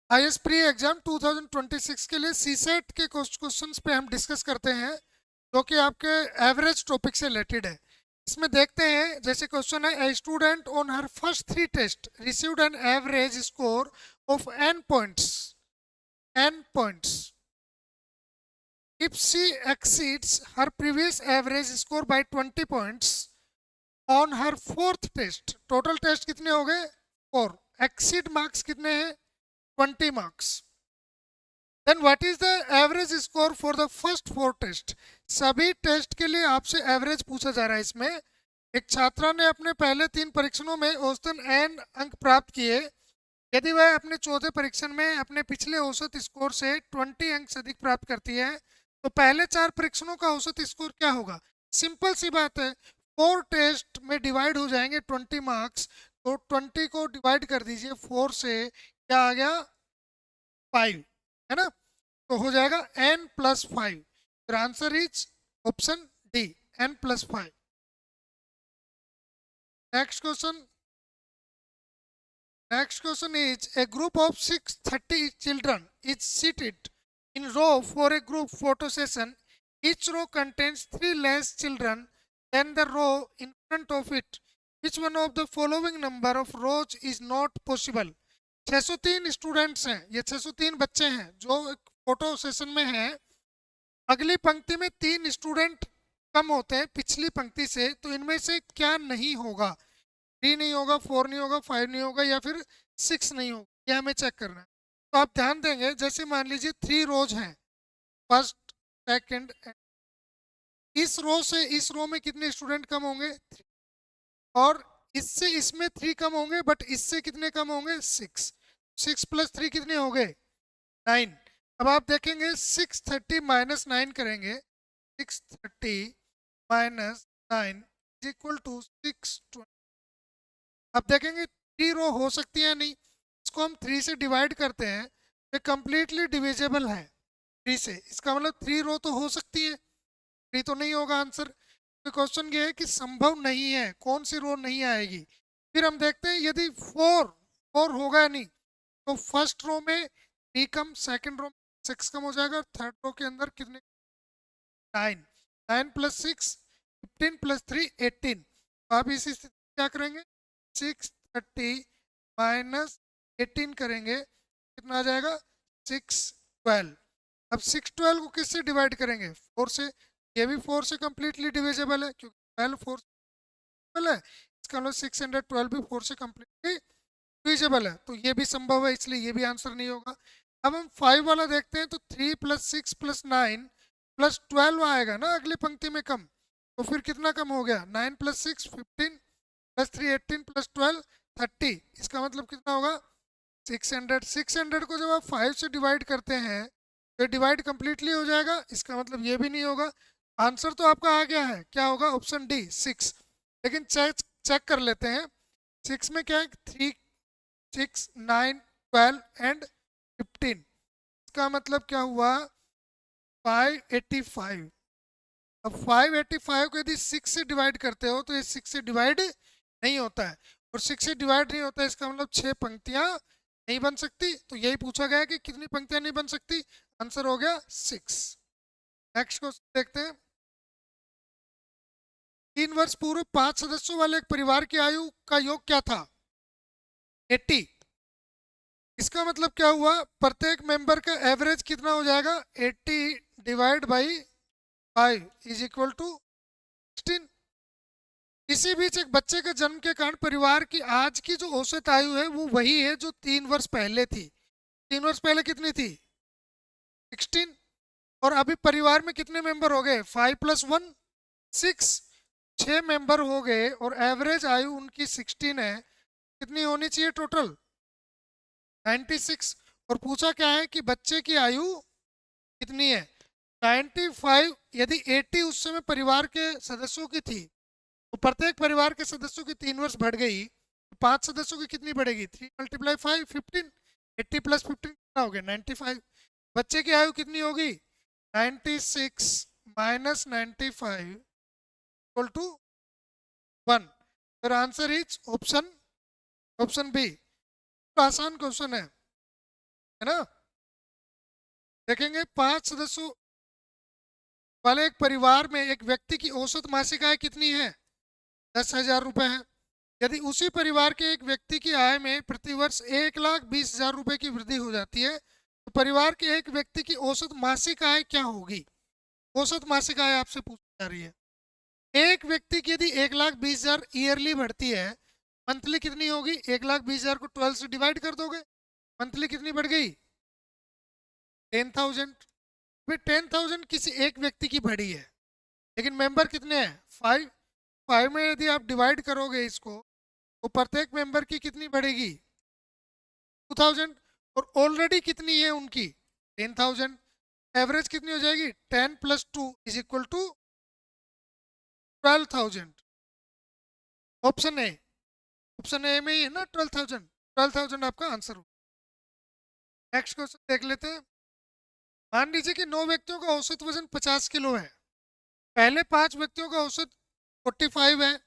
IAS pre exam 2026 के लिए CSAT के क्वेश्चंस पे हम डिस्कस करते हैं जो कि आपके एवरेज टॉपिक से रिलेटेड है। इसमें देखते हैं, जैसे क्वेश्चन है, a student on her first 3 test received an average score of n points if she exceeds her previous average score by 20 points on her fourth test। Total test कितने हो गए? 4। एक्सीड मार्क्स कितने हैं? 20 marks. Then what is the average score for the first 4 test. सभी test के लिए आपसे average पूछा जा रहा है। इसमें एक छात्रा ने अपने पहले 3 परीक्षणों में औसतन n अंक प्राप्त किए। यदि वह अपने चौथे परीक्षण में अपने पिछले औसत स्कोर से 20 अंक से अधिक प्राप्त करती है तो पहले 4 परीक्षणों का औसत स्कोर क्या होगा? सिंपल सी बात है, 4 टेस्ट में डिवाइड हो जाएंगे 20 मार्क्स, तो 20 को डिवाइड कर दीजिए 4 से, क्या आ गया? 5, है ना? तो हो जाएगा n+5। फिर answer is option D, n+5। Next question. Next question is, a group of 630 children is seated in row for a group photo session. Each row contains 3 less children than the row in front of it. Which one of the following number of rows is not possible? 603 students हैं, ये 603 बच्चे हैं जो photo session में हैं। अगली पंक्ति में 3 स्टूडेंट कम होते हैं पिछली पंक्ति से, तो इनमें से क्या नहीं होगा? 3 नहीं होगा, 4 नहीं होगा, 5 नहीं होगा, या फिर 6 नहीं होगा, ये हमें चेक करना है। तो आप ध्यान देंगे, जैसे मान लीजिए 3 रोज हैं, फर्स्ट, सेकंड, इस रो से इस रो में कितने स्टूडेंट कम होंगे? 3। और इससे इसमें 3 कम होंगे, बट इससे कितने कम होंगे? 6। 6 + 3 कितने हो गए? 9। अब आप देखेंगे 630 - 9 करेंगे, 630 - 9 इज इक्वल टू 620। अब देखेंगे 3 रो हो सकती है नहीं, इसको हम 3 से डिवाइड करते हैं, ये कंप्लीटली डिविजिबल है 3 से। इसका मतलब 3 रो तो हो सकती है, 3 तो नहीं होगा आंसर। तो क्वेश्चन ये है कि संभव नहीं है, कौन सी रो नहीं आएगी। फिर हम देखते हैं, यदि 4 होगा नहीं तो फर्स्ट रो में 3 कम, सेकंड रो में 6 कम हो जाएगा, थर्ड रो के अंदर कितने? 9। 9 + 6 15 + 3 18। तो आप इसी स्थिति में क्या करेंगे? 630 - 18 करेंगे, कितना आ जाएगा? 612। अब 612 को किससे डिवाइड करेंगे? 4 से। ये भी 4 से कंप्लीटली डिविजिबल है क्योंकि 12 4 है। इसका मतलब 612 भी 4 से कंप्लीटली डिविजिबल है, तो ये भी संभव है, इसलिए ये भी आंसर नहीं होगा। अब हम 5 वाला देखते हैं, तो 3 + 6 + 9 + 12 आएगा ना अगली पंक्ति में कम, तो फिर कितना कम हो गया? 9 + 6 15 + 3 18 + 12 30। इसका मतलब कितना होगा? 600। 600 को जब आप 5 से डिवाइड करते हैं तो डिवाइड कंप्लीटली हो जाएगा, इसका मतलब ये भी नहीं होगा। आंसर तो आपका आ गया है, क्या होगा? Option D, 6। लेकिन चेक चेक कर लेते हैं, 6 में क्या है? 3 6 9 12 एंड 15। इसका मतलब क्या हुआ? 585। अब 585 को यदि 6 से डिवाइड करते हो तो ये 6 से डिवाइड नहीं होता है, और 6 से डिवाइड नहीं होता है, इसका मतलब 6 पंक्तियां नहीं बन सकती। तो यही पूछा गया है कि कितनी पंक्तियां नहीं बन सकती। आंसर हो गया 6। नेक्स्ट क्वेश्चन देखते हैं। 3 वर्ष पूर्व 5 सदस्यों वाले एक परिवार की आयु का योग क्या था? 80। इसका मतलब क्या हुआ? प्रत्येक मेंबर का एवरेज कितना हो जाएगा? 80 divide by 5 is equal to 16। इसी बीच एक बच्चे के जन्म के कारण परिवार की आज की जो औसत आयु है वो वही है जो 3 वर्ष पहले थी। 3 वर्ष पहले कितनी थी? 16। और अभी परिवार में कितने मेंबर हो गए? 5 + 1 6। 6 मेंबर हो गए और एवरेज आयु उनकी 16 है। कितनी होनी चाहिए टोटल? 96। और पूछा क्या है कि बच्चे की आयु कितनी है? 95। यदि 80 उस समय परिवार के सदस्यों की थी तो प्रत्येक परिवार के सदस्यों की 3 वर्ष बढ़ गई, तो 5 सदस्यों की कितनी बढ़ेगी? 3 × 5 15। 80 + 15 कितना हो गया? 95। बच्चे की आयु कितनी होगी? 96 - 95 इक्वल टू 1। फिर आंसर इज ऑप्शन बी। तो आसान क्वेश्चन है। है ना। देखेंगे 5 सदस्यों वाले एक परिवार में एक व्यक्ति की औसत मासिक आय कितनी है? 10,000 रुपये है। यदि उसी परिवार के एक व्यक्ति की आय में प्रतिवर्ष 1,20,000 रुपये की वृद्धि हो जाती है तो परिवार के एक व्यक्ति की औसत मासिक आय क्या होगी? औसत मासिक आय आपसे पूछी जा रही है। एक व्यक्ति की यदि 1,20,000 ईयरली बढ़ती है, मंथली कितनी होगी? 1,20,000 को 12 से डिवाइड कर दोगे, मंथली कितनी बढ़ गई? 10,000। फिर 10,000 किसी एक व्यक्ति की बढ़ी है, लेकिन मेंबर कितने हैं? 5। 5 में यदि आप डिवाइड करोगे इसको तो प्रत्येक मेंबर की कितनी बढ़ेगी? 2,000। और ऑलरेडी कितनी है उनकी? 10,000। एवरेज कितनी हो जाएगी? 10 + 2 = 12,000। ऑप्शन ए, ऑप्शन ए में ही है ना 12,000। 12,000 आपका आंसर हो। नेक्स्ट क्वेश्चन देख लेते हैं। मान लीजिए कि 9 व्यक्तियों का औसत वजन 50 किलो है। पहले 5 व्यक्तियों का औसत 45 है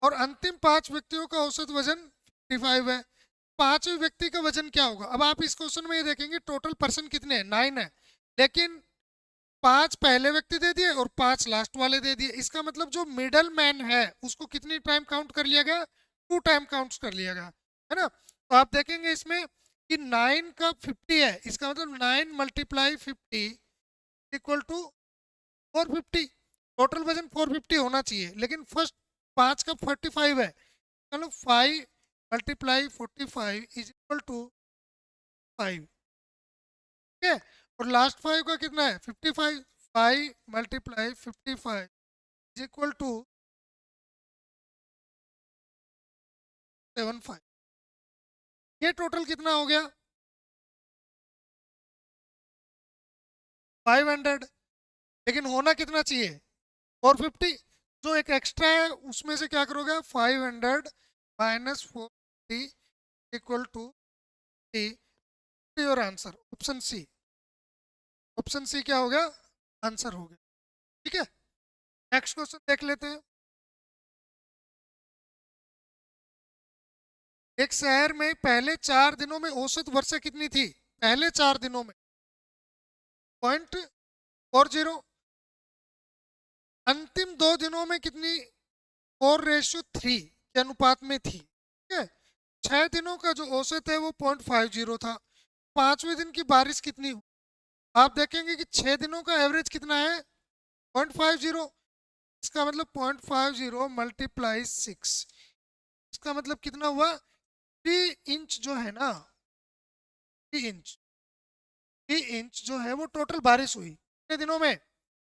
और अंतिम 5 व्यक्तियों का औसत वजन 55 है। पांचवें व्यक्ति का वजन क्या होगा? अब आप इस क्वेश्चन में ये देखेंगे टोटल पर्सन कितने हैं? 9 है, लेकिन 5 पहले व्यक्ति दे दिए और 5 लास्ट वाले दे दिए। इसका मतलब जो मिडल मैन है उसको कितनी टाइम काउंट कर लिया गया? 2 टाइम काउंट कर लिया गया, है ना। तो आप देखेंगे इसमें कि 9 का 50 है, इसका मतलब 9 × 50 = 450। टोटल वजन 450 होना चाहिए, लेकिन फर्स्ट 5 का 45 है, मतलब 5 × 45 = 5। ठीक है। और लास्ट 5 का कितना है? 55। 5 × 55 = 75। ये टोटल कितना हो गया? 500। लेकिन होना कितना चाहिए? 450। जो एक एक्स्ट्रा है उसमें से क्या करोगे? 500 - 450 = 3। Your answer option C. Option C क्या हो गया? आंसर हो गया। ठीक है। नेक्स्ट क्वेश्चन देख लेते हैं। एक शहर में पहले 4 दिनों में औसत वर्षा कितनी थी? पहले 4 दिनों में 0.40। अंतिम 2 दिनों में कितनी? 4:3 के अनुपात में थी। ठीक है। 6 दिनों का जो औसत है वो 0.50 था। 5वें दिन की बारिश कितनी हुई? आप देखेंगे कि 6 दिनों का एवरेज कितना है? 0.50। इसका मतलब 0.50 × 6। इसका मतलब कितना हुआ? 3 इंच जो है ना, 3 इंच, 3 इंच जो है वो टोटल बारिश हुई कितने दिनों में?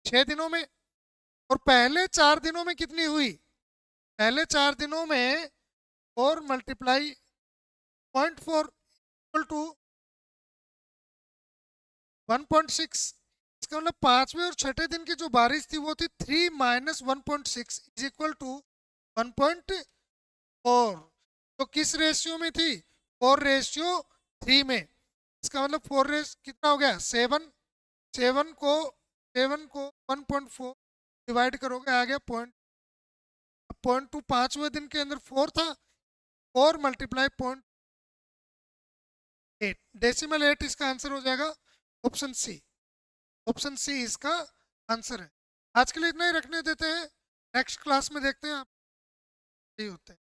6 दिनों में। और पहले 4 दिनों में कितनी हुई? पहले 4 दिनों में 4 × 0.4 = 1.6। इसका मतलब 5वें और 6ठे दिन की जो बारिश थी वो थी 3 - 1.6 = 1.4। तो किस रेशियो में थी? 4:3 में। इसका मतलब 4 रेस कितना हो गया? 7। 7 को 1.4 डिवाइड करोगे आ गया 0.2। 5वें दिन के अंदर 4 था, 4 × 0.8 डेसिमल 8 इसका आंसर हो जाएगा। Option C. ऑप्शन सी इसका आंसर है। आज के लिए इतना ही रखने देते हैं, नेक्स्ट क्लास में देखते हैं आप सही होते हैं।